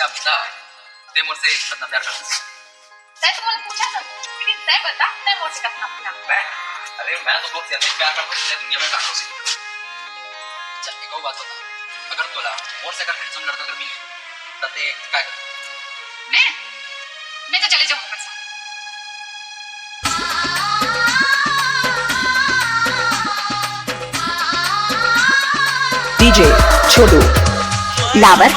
अच्छा बेटा ते मुझसे कितना प्यार करता है। तै तो मैंने पूछा था लेकिन तै बता तै मुझसे कितना प्यार मैं अरे मैं तो बहुत ज्यादा प्यार करता हूँ दुनिया में काटो से। अच्छा एक और बात बता, अगर तुला मोर से अगर हैंडसम लड़का अगर मिले तते काय कर? मैं तो चले जाऊँ घर से। डीजे छोटू लावर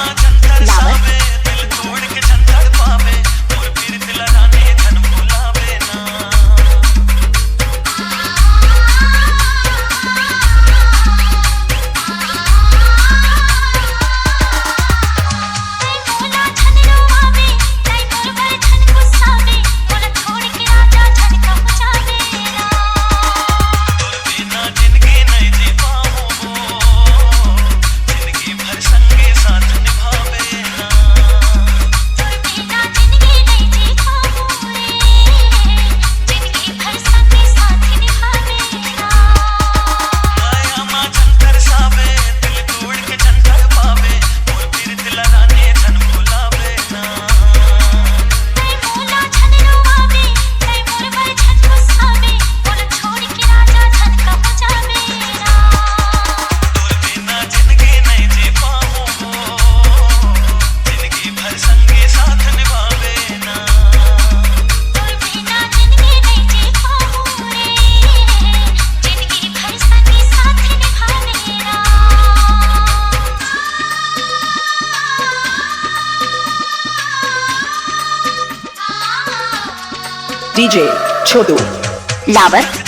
डीजे छोटू लावर